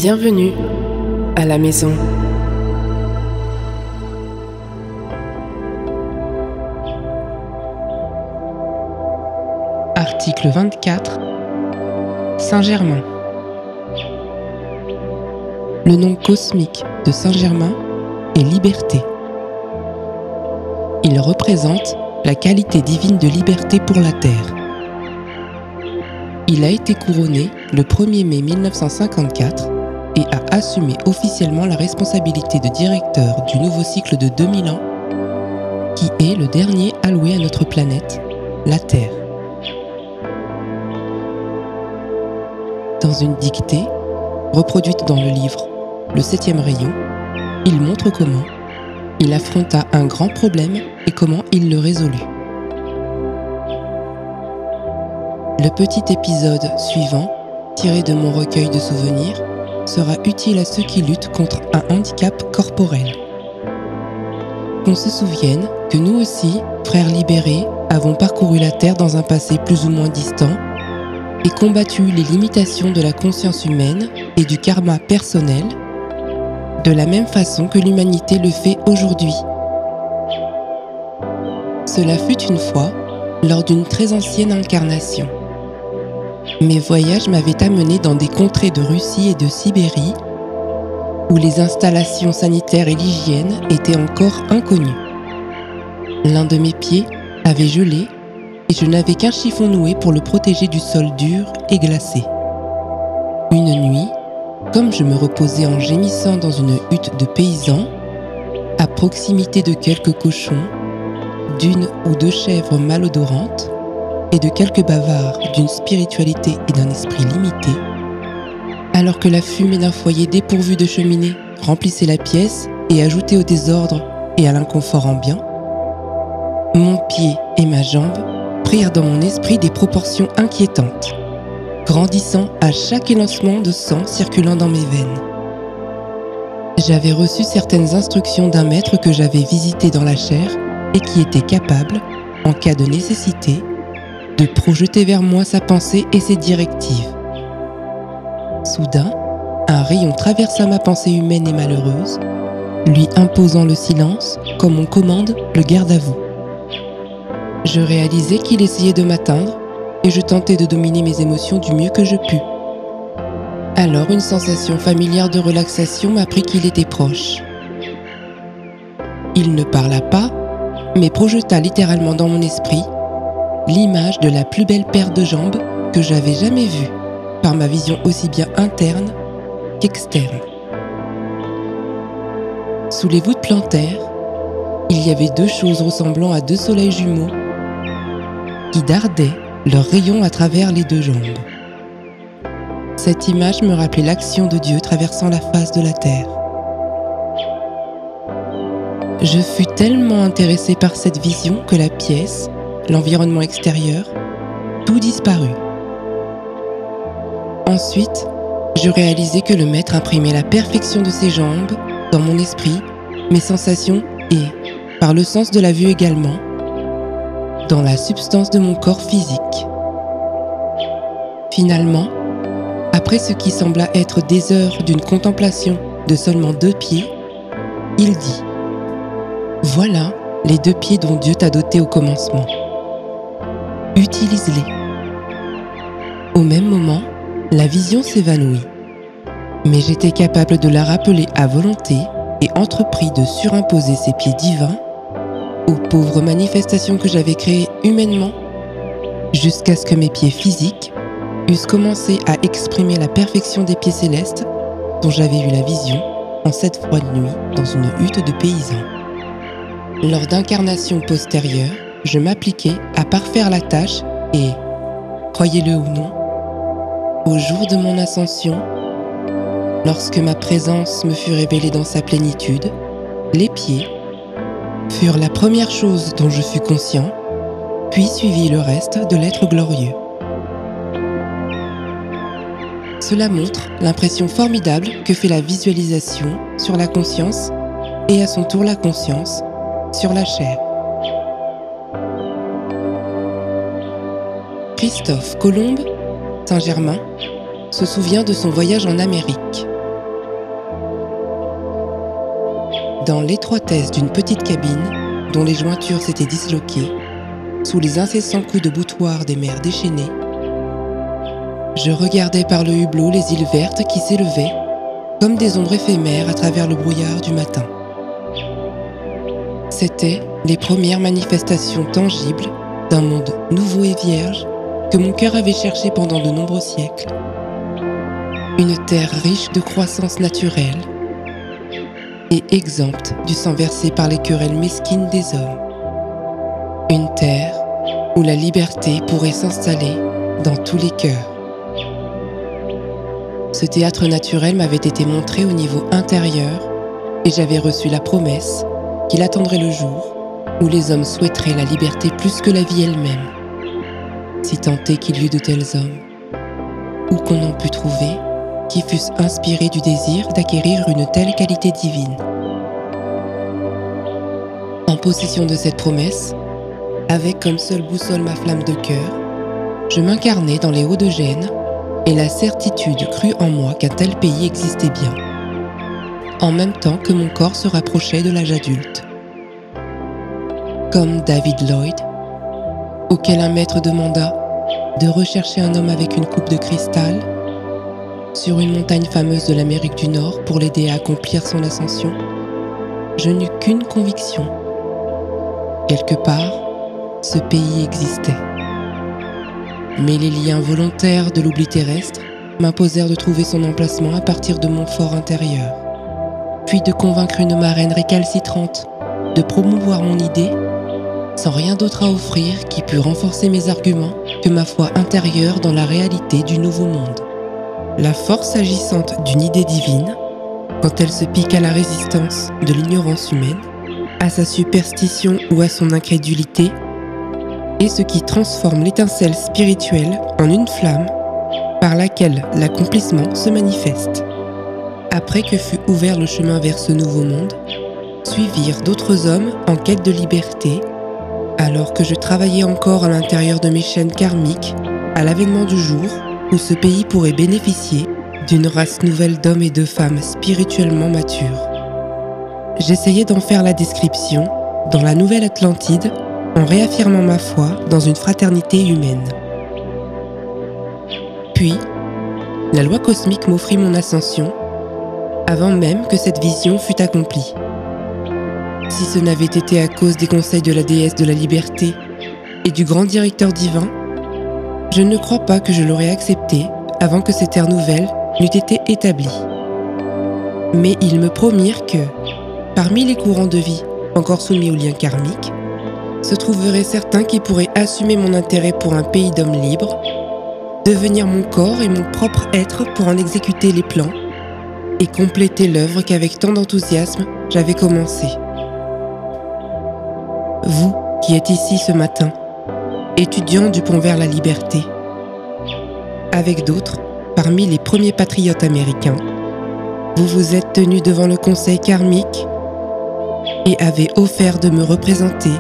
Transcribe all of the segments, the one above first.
Bienvenue à la maison. Article 24. Saint-Germain. Le nom cosmique de Saint-Germain est liberté. Il représente la qualité divine de liberté pour la Terre. Il a été couronné le 1er mai 1954 et a assumé officiellement la responsabilité de directeur du nouveau cycle de 2000 ans, qui est le dernier alloué à notre planète, la Terre. Dans une dictée, reproduite dans le livre Le 7e rayon, il montre comment il affronta un grand problème et comment il le résolut. Le petit épisode suivant, tiré de mon recueil de souvenirs, sera utile à ceux qui luttent contre un handicap corporel. Qu'on se souvienne que nous aussi, frères libérés, avons parcouru la Terre dans un passé plus ou moins distant et combattu les limitations de la conscience humaine et du karma personnel, de la même façon que l'humanité le fait aujourd'hui. Cela fut une fois, lors d'une très ancienne incarnation. Mes voyages m'avaient amené dans des contrées de Russie et de Sibérie où les installations sanitaires et l'hygiène étaient encore inconnues. L'un de mes pieds avait gelé et je n'avais qu'un chiffon noué pour le protéger du sol dur et glacé. Une nuit, comme je me reposais en gémissant dans une hutte de paysans, à proximité de quelques cochons, d'une ou deux chèvres malodorantes, et de quelques bavards d'une spiritualité et d'un esprit limité, alors que la fumée d'un foyer dépourvu de cheminée remplissait la pièce et ajoutait au désordre et à l'inconfort ambiant, mon pied et ma jambe prirent dans mon esprit des proportions inquiétantes, grandissant à chaque élancement de sang circulant dans mes veines. J'avais reçu certaines instructions d'un maître que j'avais visité dans la chair et qui était capable, en cas de nécessité, de projeter vers moi sa pensée et ses directives. Soudain, un rayon traversa ma pensée humaine et malheureuse, lui imposant le silence comme on commande le garde à vous. Je réalisai qu'il essayait de m'atteindre et je tentais de dominer mes émotions du mieux que je pus. Alors une sensation familière de relaxation m'apprit qu'il était proche. Il ne parla pas, mais projeta littéralement dans mon esprit l'image de la plus belle paire de jambes que j'avais jamais vue, par ma vision aussi bien interne qu'externe. Sous les voûtes plantaires, il y avait deux choses ressemblant à deux soleils jumeaux qui dardaient leurs rayons à travers les deux jambes. Cette image me rappelait l'action de Dieu traversant la face de la terre. Je fus tellement intéressé par cette vision que la pièce, l'environnement extérieur, tout disparut. Ensuite, je réalisai que le maître imprimait la perfection de ses jambes dans mon esprit, mes sensations et, par le sens de la vue également, dans la substance de mon corps physique. Finalement, après ce qui sembla être des heures d'une contemplation de seulement 2 pieds, il dit « Voilà les 2 pieds dont Dieu t'a doté au commencement. Utilise-les. » Au même moment, la vision s'évanouit, mais j'étais capable de la rappeler à volonté et entrepris de surimposer ces pieds divins aux pauvres manifestations que j'avais créées humainement, jusqu'à ce que mes pieds physiques eussent commencé à exprimer la perfection des pieds célestes dont j'avais eu la vision en cette froide nuit dans une hutte de paysans. Lors d'incarnations postérieures, je m'appliquais à parfaire la tâche et, croyez-le ou non, au jour de mon ascension, lorsque ma présence me fut révélée dans sa plénitude, les pieds furent la première chose dont je fus conscient, puis suivit le reste de l'être glorieux. Cela montre l'impression formidable que fait la visualisation sur la conscience et à son tour la conscience sur la chair. Christophe Colomb, Saint-Germain, se souvient de son voyage en Amérique. Dans l'étroitesse d'une petite cabine dont les jointures s'étaient disloquées, sous les incessants coups de boutoir des mers déchaînées, je regardais par le hublot les îles vertes qui s'élevaient comme des ombres éphémères à travers le brouillard du matin. C'étaient les premières manifestations tangibles d'un monde nouveau et vierge que mon cœur avait cherché pendant de nombreux siècles. Une terre riche de croissance naturelle et exempte du sang versé par les querelles mesquines des hommes. Une terre où la liberté pourrait s'installer dans tous les cœurs. Ce théâtre naturel m'avait été montré au niveau intérieur et j'avais reçu la promesse qu'il attendrait le jour où les hommes souhaiteraient la liberté plus que la vie elle-même, si tant est qu'il y eût de tels hommes, ou qu'on en pût trouver qui fussent inspirés du désir d'acquérir une telle qualité divine. En possession de cette promesse, avec comme seule boussole ma flamme de cœur, je m'incarnais dans les Hauts-de-Gênes et la certitude crut en moi qu'un tel pays existait bien, en même temps que mon corps se rapprochait de l'âge adulte. Comme David Lloyd, auquel un maître demanda de rechercher un homme avec une coupe de cristal sur une montagne fameuse de l'Amérique du Nord pour l'aider à accomplir son ascension, je n'eus qu'une conviction. Quelque part, ce pays existait. Mais les liens volontaires de l'oubli terrestre m'imposèrent de trouver son emplacement à partir de mon fort intérieur, puis de convaincre une marraine récalcitrante de promouvoir mon idée, sans rien d'autre à offrir qui pût renforcer mes arguments que ma foi intérieure dans la réalité du nouveau monde. La force agissante d'une idée divine, quand elle se pique à la résistance de l'ignorance humaine, à sa superstition ou à son incrédulité, est ce qui transforme l'étincelle spirituelle en une flamme par laquelle l'accomplissement se manifeste. Après que fut ouvert le chemin vers ce nouveau monde, suivirent d'autres hommes en quête de liberté, alors que je travaillais encore à l'intérieur de mes chaînes karmiques à l'avènement du jour où ce pays pourrait bénéficier d'une race nouvelle d'hommes et de femmes spirituellement matures. J'essayais d'en faire la description dans la Nouvelle Atlantide en réaffirmant ma foi dans une fraternité humaine. Puis, la loi cosmique m'offrit mon ascension avant même que cette vision fût accomplie. Si ce n'avait été à cause des conseils de la déesse de la liberté et du grand directeur divin, je ne crois pas que je l'aurais accepté avant que cette ère nouvelle n'eût été établie. Mais ils me promirent que, parmi les courants de vie encore soumis aux liens karmiques, se trouveraient certains qui pourraient assumer mon intérêt pour un pays d'hommes libres, devenir mon corps et mon propre être pour en exécuter les plans et compléter l'œuvre qu'avec tant d'enthousiasme j'avais commencée. Vous qui êtes ici ce matin, étudiant du pont vers la liberté, avec d'autres, parmi les premiers patriotes américains, vous vous êtes tenus devant le conseil karmique et avez offert de me représenter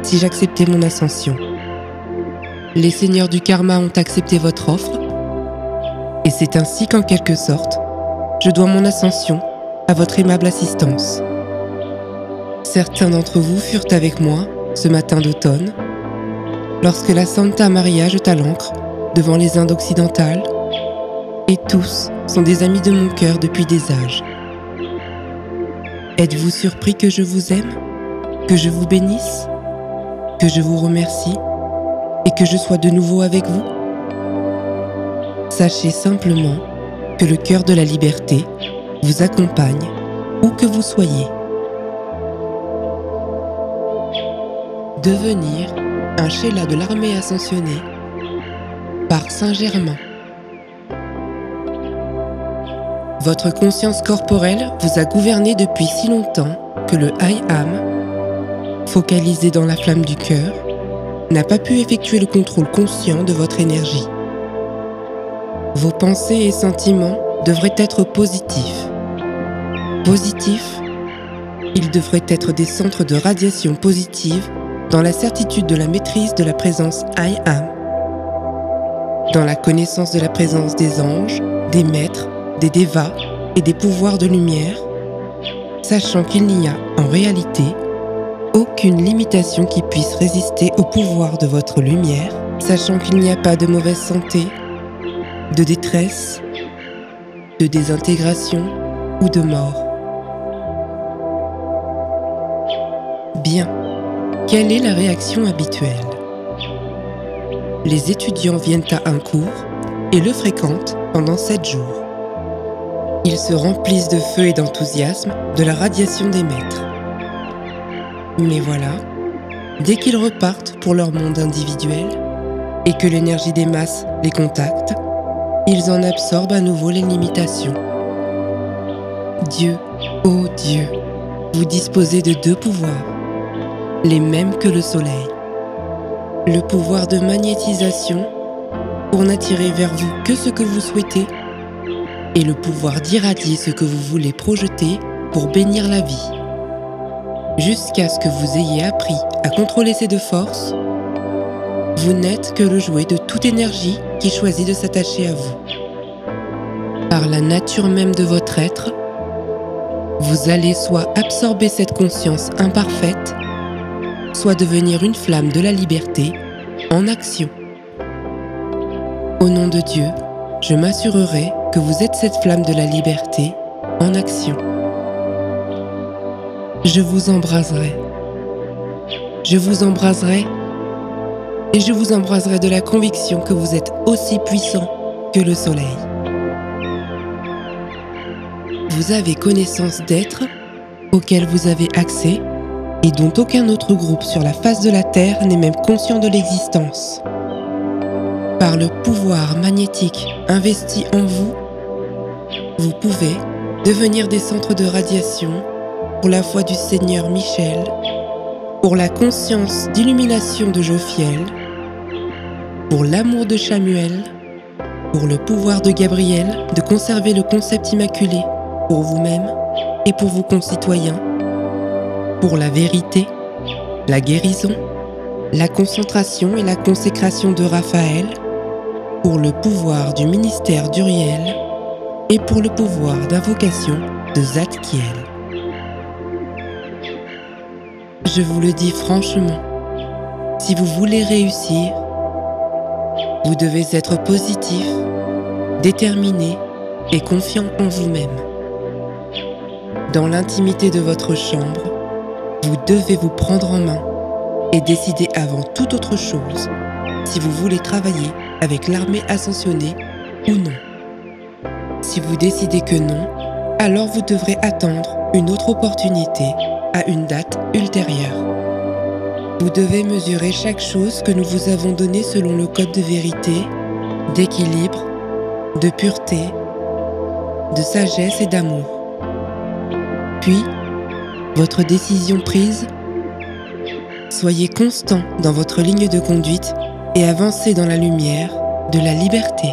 si j'acceptais mon ascension. Les seigneurs du karma ont accepté votre offre et c'est ainsi qu'en quelque sorte, je dois mon ascension à votre aimable assistance. Certains d'entre vous furent avec moi ce matin d'automne, lorsque la Santa Maria jeta l'ancre devant les Indes occidentales, et tous sont des amis de mon cœur depuis des âges. Êtes-vous surpris que je vous aime, que je vous bénisse, que je vous remercie et que je sois de nouveau avec vous? Sachez simplement que le cœur de la liberté vous accompagne où que vous soyez. Devenir un Sheila de l'armée ascensionnée par Saint-Germain. Votre conscience corporelle vous a gouverné depuis si longtemps que le I Am, focalisé dans la flamme du cœur, n'a pas pu effectuer le contrôle conscient de votre énergie. Vos pensées et sentiments devraient être positifs. Positifs, ils devraient être des centres de radiation positive dans la certitude de la maîtrise de la présence I Am, dans la connaissance de la présence des anges, des maîtres, des dévas et des pouvoirs de lumière, sachant qu'il n'y a, en réalité, aucune limitation qui puisse résister au pouvoir de votre lumière, sachant qu'il n'y a pas de mauvaise santé, de détresse, de désintégration ou de mort. Bien, quelle est la réaction habituelle? Les étudiants viennent à un cours et le fréquentent pendant 7 jours. Ils se remplissent de feu et d'enthousiasme de la radiation des maîtres. Mais voilà, dès qu'ils repartent pour leur monde individuel et que l'énergie des masses les contacte, ils en absorbent à nouveau les limitations. Dieu, ô Dieu, vous disposez de 2 pouvoirs, les mêmes que le soleil. Le pouvoir de magnétisation pour n'attirer vers vous que ce que vous souhaitez et le pouvoir d'irradier ce que vous voulez projeter pour bénir la vie. Jusqu'à ce que vous ayez appris à contrôler ces 2 forces, vous n'êtes que le jouet de toute énergie qui choisit de s'attacher à vous. Par la nature même de votre être, vous allez soit absorber cette conscience imparfaite, soit devenir une flamme de la liberté en action. Au nom de Dieu, je m'assurerai que vous êtes cette flamme de la liberté en action. Je vous embraserai. Je vous embraserai et je vous embraserai de la conviction que vous êtes aussi puissant que le soleil. Vous avez connaissance d'êtres auxquels vous avez accès et dont aucun autre groupe sur la face de la Terre n'est même conscient de l'existence. Par le pouvoir magnétique investi en vous, vous pouvez devenir des centres de radiation pour la foi du Seigneur Michel, pour la conscience d'illumination de Jophiel, pour l'amour de Chamuel, pour le pouvoir de Gabriel de conserver le concept immaculé pour vous-même et pour vos concitoyens, pour la vérité, la guérison, la concentration et la consécration de Raphaël, pour le pouvoir du ministère d'Uriel et pour le pouvoir d'invocation de Zadkiel. Je vous le dis franchement, si vous voulez réussir, vous devez être positif, déterminé et confiant en vous-même. Dans l'intimité de votre chambre, vous devez vous prendre en main et décider avant toute autre chose si vous voulez travailler avec l'armée ascensionnée ou non. Si vous décidez que non, alors vous devrez attendre une autre opportunité à une date ultérieure. Vous devez mesurer chaque chose que nous vous avons donnée selon le code de vérité, d'équilibre, de pureté, de sagesse et d'amour. Puis, votre décision prise, soyez constant dans votre ligne de conduite et avancez dans la lumière de la liberté.